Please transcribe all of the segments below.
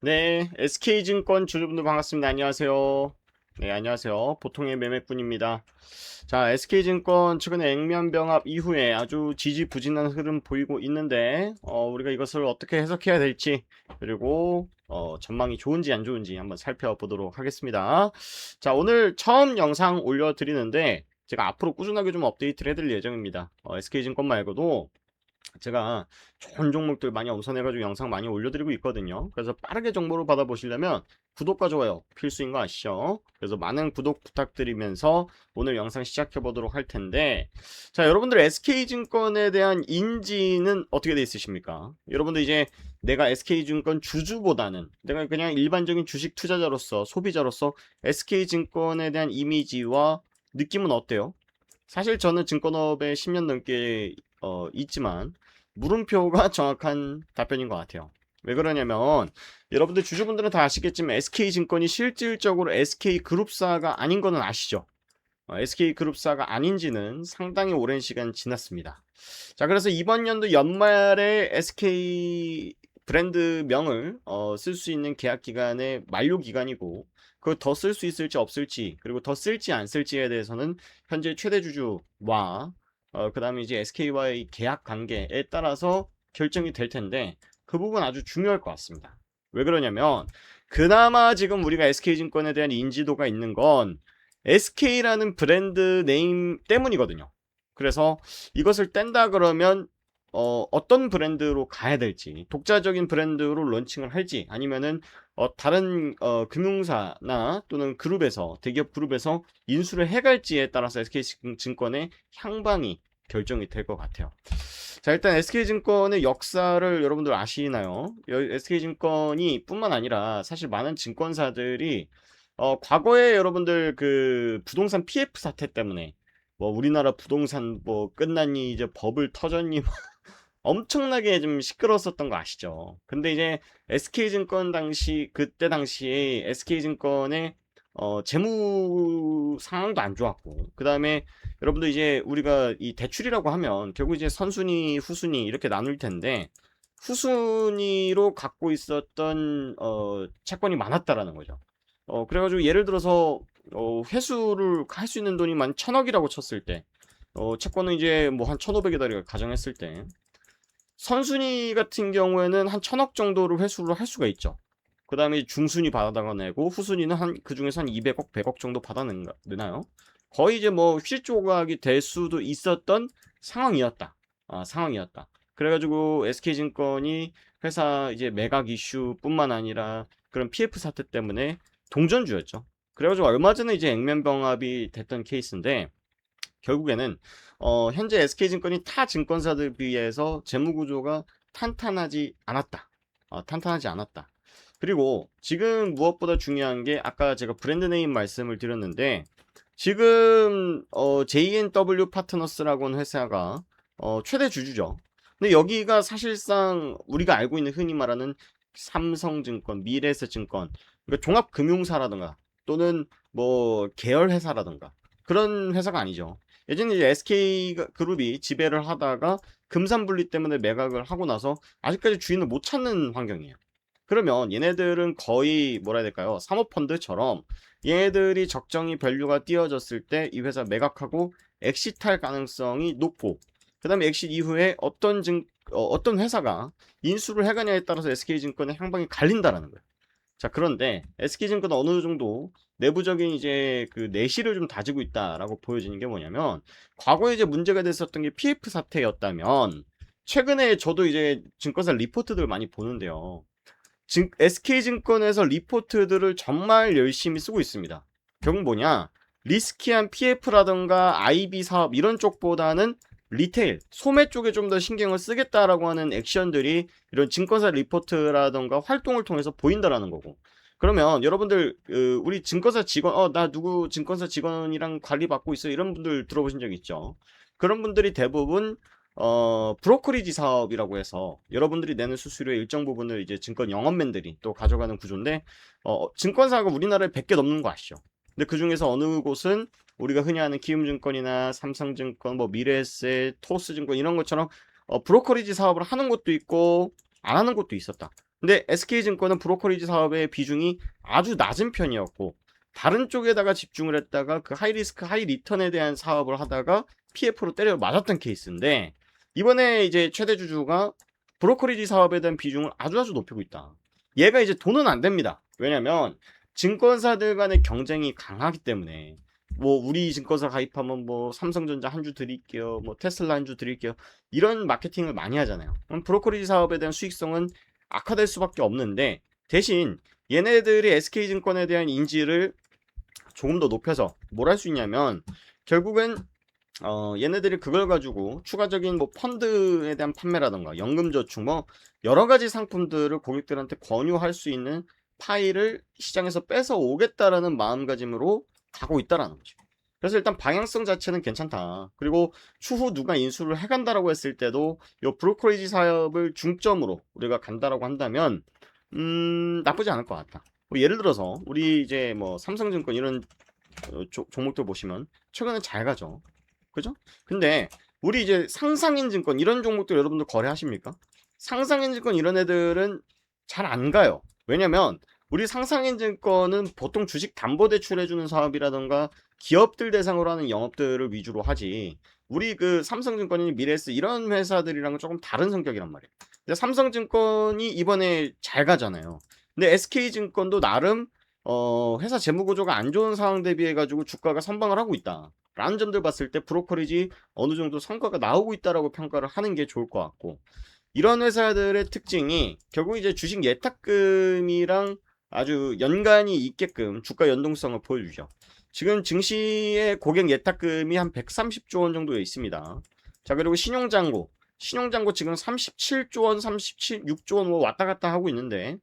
네, SK증권 주주분들 반갑습니다. 안녕하세요. 네, 안녕하세요. 보통의 매매꾼입니다. 자, SK증권 최근에 액면병합 이후에 아주 지지부진한 흐름 보이고 있는데, 우리가 이것을 어떻게 해석해야 될지, 그리고 전망이 좋은지 안 좋은지 한번 살펴보도록 하겠습니다. 자, 오늘 처음 영상 올려드리는데, 제가 앞으로 꾸준하게 좀 업데이트를 해드릴 예정입니다. SK증권 말고도 제가 좋은 종목들 많이 엄선해가지고 영상 많이 올려드리고 있거든요. 그래서 빠르게 정보를 받아보시려면 구독과 좋아요 필수인 거 아시죠? 그래서 많은 구독 부탁드리면서 오늘 영상 시작해 보도록 할 텐데, 자, 여러분들 SK증권에 대한 인지는 어떻게 돼 있으십니까? 여러분들 이제 내가 SK증권 주주보다는 내가 그냥 일반적인 주식 투자자로서 소비자로서 SK증권에 대한 이미지와 느낌은 어때요? 사실 저는 증권업에 10년 넘게 있지만 물음표가 정확한 답변인 것 같아요. 왜 그러냐면 여러분들 주주분들은 다 아시겠지만 SK증권이 실질적으로 SK그룹사가 아닌 거는 아시죠? SK그룹사가 아닌지는 상당히 오랜 시간 지났습니다. 자, 그래서 이번 연도 연말에 SK 브랜드 명을 쓸 수 있는 계약 기간의 만료 기간이고, 그걸 더 쓸 수 있을지 없을지, 그리고 더 쓸지 안 쓸지에 대해서는 현재 최대 주주와 그 다음에 이제 SK와의 계약 관계에 따라서 결정이 될 텐데, 그 부분 아주 중요할 것 같습니다. 왜 그러냐면 그나마 지금 우리가 SK증권에 대한 인지도가 있는 건 SK라는 브랜드 네임 때문이거든요. 그래서 이것을 뗀다 그러면 어떤 브랜드로 가야 될지, 독자적인 브랜드로 런칭을 할지, 아니면은 다른 금융사나 또는 그룹에서, 대기업 그룹에서 인수를 해갈지에 따라서 SK증권의 향방이 결정이 될 것 같아요. 자, 일단 SK증권의 역사를 여러분들 아시나요? SK증권이 뿐만 아니라 사실 많은 증권사들이 과거에 여러분들 그 부동산 PF 사태 때문에 뭐 우리나라 부동산 뭐 끝났니 이제 버블 터졌니 엄청나게 좀 시끄러웠었던 거 아시죠? 근데 이제 SK증권 그때 당시에 SK증권의 재무 상황도 안 좋았고, 그 다음에 여러분들 이제 우리가 이 대출이라고 하면 결국 이제 선순위, 후순위 이렇게 나눌 텐데, 후순위로 갖고 있었던 채권이 많았다라는 거죠. 그래가지고 예를 들어서 회수를 할 수 있는 돈이 만 1000억이라고 쳤을 때, 채권은 이제 뭐 한 1500에다가 가정했을 때, 선순위 같은 경우에는 한 1000억 정도를 회수를 할 수가 있죠. 그 다음에 중순위 받아내고 후순위는 그 중에서 한 200억, 100억 정도 받아내나요? 거의 이제 뭐 휴지 조각이 될 수도 있었던 상황이었다. 상황이었다. 그래가지고 SK증권이 회사 이제 매각 이슈뿐만 아니라 그런 PF 사태 때문에 동전주였죠. 그래가지고 얼마 전에 이제 액면병합이 됐던 케이스인데, 결국에는 현재 SK증권이 타 증권사들 비해서 재무구조가 탄탄하지 않았다. 탄탄하지 않았다. 그리고 지금 무엇보다 중요한 게 아까 제가 브랜드 네임 말씀을 드렸는데, 지금 JNW 파트너스라고 하는 회사가 최대 주주죠. 근데 여기가 사실상 우리가 알고 있는 흔히 말하는 삼성증권, 미래에셋증권, 그러니까 종합금융사라든가 또는 뭐 계열회사라든가 그런 회사가 아니죠. 예전에 이제 SK그룹이 지배를 하다가 금산분리 때문에 매각을 하고 나서 아직까지 주인을 못 찾는 환경이에요. 그러면 얘네들은 거의 뭐라 해야 될까요? 사모펀드처럼 얘네들이 적정히 밸류가 띄어졌을 때 이 회사 매각하고 엑시트할 가능성이 높고, 그 다음에 엑시트 이후에 어떤 회사가 인수를 해가냐에 따라서 SK증권의 향방이 갈린다라는 거예요. 자, 그런데 SK증권은 어느 정도 내부적인 이제 그 내실을 좀 다지고 있다라고 보여지는 게 뭐냐면, 과거에 이제 문제가 됐었던 게 PF 사태였다면, 최근에 저도 이제 증권사 리포트들을 많이 보는데요. SK증권에서 리포트들을 정말 열심히 쓰고 있습니다. 결국 뭐냐? 리스키한 PF라든가 IB 사업 이런 쪽보다는 리테일, 소매 쪽에 좀 더 신경을 쓰겠다라고 하는 액션들이 이런 증권사 리포트라든가 활동을 통해서 보인다라는 거고. 그러면 여러분들 우리 증권사 직원, 나 누구 증권사 직원이랑 관리 받고 있어 이런 분들 들어보신 적 있죠? 그런 분들이 대부분 브로커리지 사업이라고 해서 여러분들이 내는 수수료의 일정 부분을 이제 증권 영업맨들이 또 가져가는 구조인데, 증권사가 우리나라에 100개 넘는 거 아시죠? 근데 그 중에서 어느 곳은 우리가 흔히 아는 키움증권이나 삼성증권, 뭐 미래에셋, 토스증권 이런 것처럼 브로커리지 사업을 하는 곳도 있고 안 하는 곳도 있었다. 근데 SK증권은 브로커리지 사업의 비중이 아주 낮은 편이었고 다른 쪽에다가 집중을 했다가 그 하이리스크 하이리턴에 대한 사업을 하다가 PF로 때려 맞았던 케이스인데 이번에 이제 최대 주주가 브로커리지 사업에 대한 비중을 아주 높이고 있다. 얘가 이제 돈은 안 됩니다. 왜냐면 증권사들 간의 경쟁이 강하기 때문에 뭐 우리 증권사 가입하면 뭐 삼성전자 한 주 드릴게요, 뭐 테슬라 한 주 드릴게요, 이런 마케팅을 많이 하잖아요. 그럼 브로커리지 사업에 대한 수익성은 악화될 수밖에 없는데 대신 얘네들이 SK증권에 대한 인지를 조금 더 높여서 뭘 할 수 있냐면 결국은 얘네들이 그걸 가지고 추가적인 뭐 펀드에 대한 판매라던가 연금저축 뭐 여러 가지 상품들을 고객들한테 권유할 수 있는 파일을 시장에서 뺏어 오겠다라는 마음가짐으로 가고 있다라는 거죠. 그래서 일단 방향성 자체는 괜찮다. 그리고 추후 누가 인수를 해간다라고 했을 때도 이 브로커리지 사업을 중점으로 우리가 간다라고 한다면 나쁘지 않을 것 같다. 뭐 예를 들어서 우리 이제 뭐 삼성증권 이런 종목들 보시면 최근에 잘 가죠. 그죠? 근데 우리 이제 상상인 증권 이런 종목들 여러분들 거래하십니까? 상상인 증권 이런 애들은 잘 안 가요. 왜냐면 우리 상상인 증권은 보통 주식 담보 대출해주는 사업이라던가 기업들 대상으로 하는 영업들을 위주로 하지. 우리 그 삼성증권이나 미래에스 이런 회사들이랑은 조금 다른 성격이란 말이에요. 근데 삼성증권이 이번에 잘 가잖아요. 근데 SK증권도 나름 회사 재무 구조가 안 좋은 상황 대비해 가지고 주가가 선방을 하고 있다 라는 점들 봤을 때 브로커리지 어느 정도 성과가 나오고 있다라고 평가를 하는 게 좋을 것 같고, 이런 회사들의 특징이 결국 이제 주식 예탁금이랑 아주 연관이 있게끔 주가 연동성을 보여주죠. 지금 증시의 고객 예탁금이 한 130조 원 정도에 있습니다. 자, 그리고 신용잔고 지금 37조 원, 36조 원 왔다 갔다 하고 있는데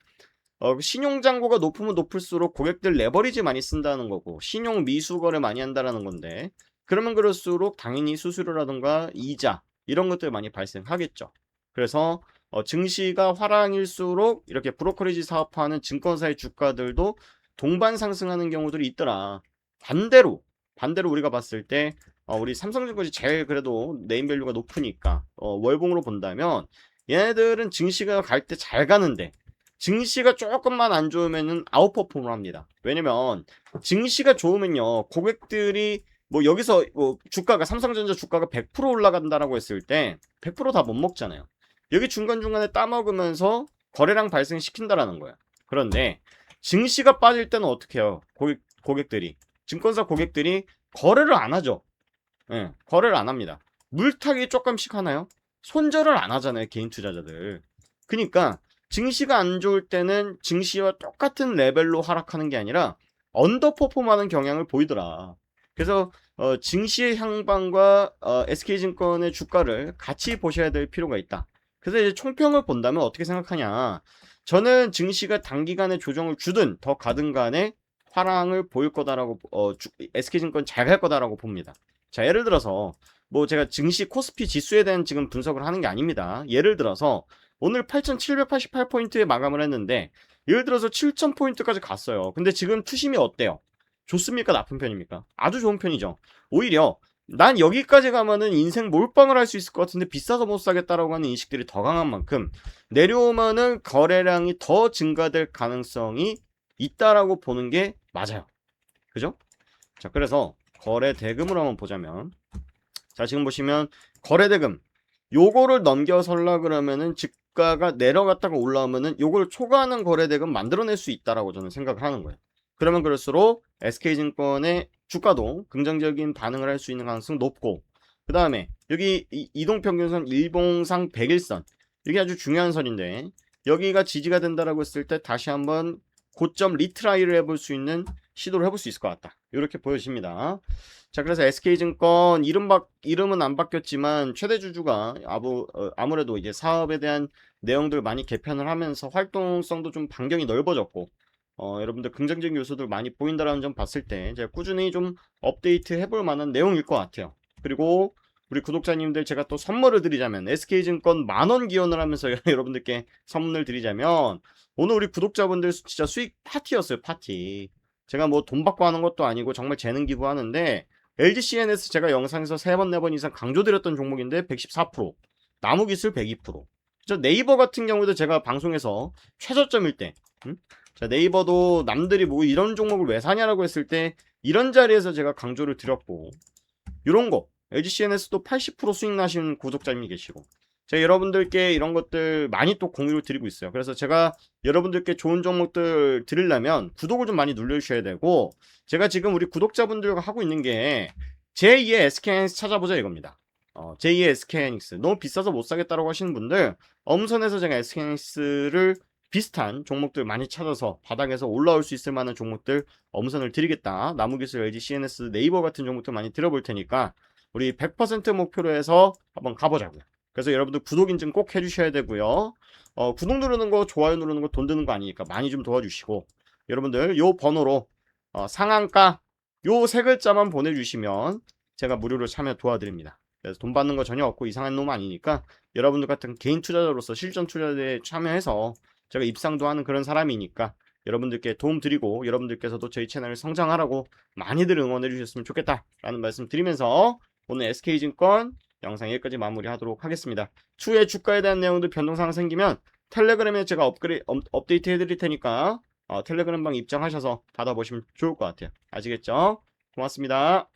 신용잔고가 높으면 높을수록 고객들 레버리지 많이 쓴다는 거고 신용 미수 거래 많이 한다는 건데, 그러면 그럴수록 당연히 수수료라든가 이자 이런 것들 많이 발생하겠죠. 그래서 증시가 화랑일수록 이렇게 브로커리지 사업하는 증권사의 주가들도 동반 상승하는 경우들이 있더라. 반대로 우리가 봤을 때 우리 삼성증권이 제일 그래도 네임밸류가 높으니까 월봉으로 본다면 얘네들은 증시가 갈 때 잘 가는데 증시가 조금만 안 좋으면은 아웃퍼폼을 합니다. 왜냐면 증시가 좋으면요 고객들이 뭐 여기서 뭐 주가가 삼성전자 주가가 100% 올라간다라고 했을 때 100%다 못 먹잖아요. 여기 중간중간에 따먹으면서 거래량 발생시킨다라는 거야. 그런데 증시가 빠질 때는 어떻게 해요? 고객들이 증권사 고객들이 거래를 안 하죠. 예, 거래를 안 합니다. 물타기 조금씩 하나요? 손절을 안 하잖아요, 개인 투자자들. 그러니까 증시가 안 좋을 때는 증시와 똑같은 레벨로 하락하는 게 아니라 언더퍼폼하는 경향을 보이더라. 그래서 증시의 향방과 SK증권의 주가를 같이 보셔야 될 필요가 있다. 그래서 이제 총평을 본다면 어떻게 생각하냐? 저는 증시가 단기간에 조정을 주든 더 가든 간에 화랑을 보일 거다라고 SK증권 잘 갈 거다라고 봅니다. 자, 예를 들어서 뭐 제가 증시 코스피 지수에 대한 지금 분석을 하는 게 아닙니다. 예를 들어서 오늘 8,788포인트에 마감을 했는데 예를 들어서 7,000포인트까지 갔어요. 근데 지금 투심이 어때요? 좋습니까? 나쁜 편입니까? 아주 좋은 편이죠. 오히려 난 여기까지 가면은 인생 몰빵을 할 수 있을 것 같은데 비싸서 못 사겠다라고 하는 인식들이 더 강한 만큼 내려오면은 거래량이 더 증가될 가능성이 있다라고 보는 게 맞아요. 그죠? 자, 그래서 거래 대금을 한번 보자면, 자, 지금 보시면 거래 대금 요거를 넘겨설라 그러면은 주가가 내려갔다가 올라오면은 요걸 초과하는 거래 대금 만들어낼 수 있다라고 저는 생각을 하는 거예요. 그러면 그럴수록 SK증권의 주가도 긍정적인 반응을 할 수 있는 가능성이 높고, 그 다음에 여기 이동평균선 일봉상 100일선 이게 아주 중요한 선인데 여기가 지지가 된다라고 했을 때 다시 한번 고점 리트라이를 해볼 수 있는 시도를 해볼 수 있을 것 같다. 이렇게 보여집니다. 자, 그래서 SK증권 이름은 안 바뀌었지만 최대 주주가 아무래도 이제 사업에 대한 내용들 많이 개편을 하면서 활동성도 좀 반경이 넓어졌고 여러분들 긍정적인 요소들 많이 보인다라는 점 봤을 때 제가 꾸준히 좀 업데이트 해볼 만한 내용일 것 같아요. 그리고 우리 구독자님들 제가 또 선물을 드리자면 SK증권 만원 기원을 하면서 여러분들께 선물을 드리자면 오늘 우리 구독자분들 진짜 수익 파티였어요. 파티. 제가 뭐 돈 받고 하는 것도 아니고 정말 재능 기부하는데 LGCNS 제가 영상에서 3번 4번 이상 강조드렸던 종목인데 114%, 나무기술 102%, 그죠? 네이버 같은 경우도 제가 방송에서 최저점일 때, 자, 네이버도 남들이 뭐 이런 종목을 왜 사냐라고 했을 때 이런 자리에서 제가 강조를 드렸고, 이런 거 LGCNS도 80% 수익 나신 구독자님이 계시고, 제가 여러분들께 이런 것들 많이 또 공유를 드리고 있어요. 그래서 제가 여러분들께 좋은 종목들 드리려면 구독을 좀 많이 눌러주셔야 되고, 제가 지금 우리 구독자분들과 하고 있는 게 제2의 SK하이닉스 찾아보자 이겁니다. 제2의 SK하이닉스 너무 비싸서 못 사겠다라고 하시는 분들, 엄선해서 제가 SK하이닉스를 비슷한 종목들 많이 찾아서 바닥에서 올라올 수 있을 만한 종목들 엄선을 드리겠다. 나무기술, LG, CNS, 네이버 같은 종목들 많이 들어볼 테니까 우리 100% 목표로 해서 한번 가보자고요. 그래서 여러분들 구독 인증 꼭 해주셔야 되고요. 구독 누르는 거, 좋아요 누르는 거 돈 드는 거 아니니까 많이 좀 도와주시고, 여러분들 요 번호로 상한가 요 세 글자만 보내주시면 제가 무료로 참여 도와드립니다. 그래서 돈 받는 거 전혀 없고 이상한 놈 아니니까 여러분들 같은 개인 투자자로서 실전 투자에 참여해서 제가 입상도 하는 그런 사람이니까 여러분들께 도움 드리고, 여러분들께서도 저희 채널을 성장하라고 많이들 응원해 주셨으면 좋겠다라는 말씀 드리면서 오늘 SK증권 영상 여기까지 마무리하도록 하겠습니다. 추후에 주가에 대한 내용들 변동사항 생기면 텔레그램에 제가 업데이트 해드릴 테니까 텔레그램 방 입장하셔서 받아보시면 좋을 것 같아요. 아시겠죠? 고맙습니다.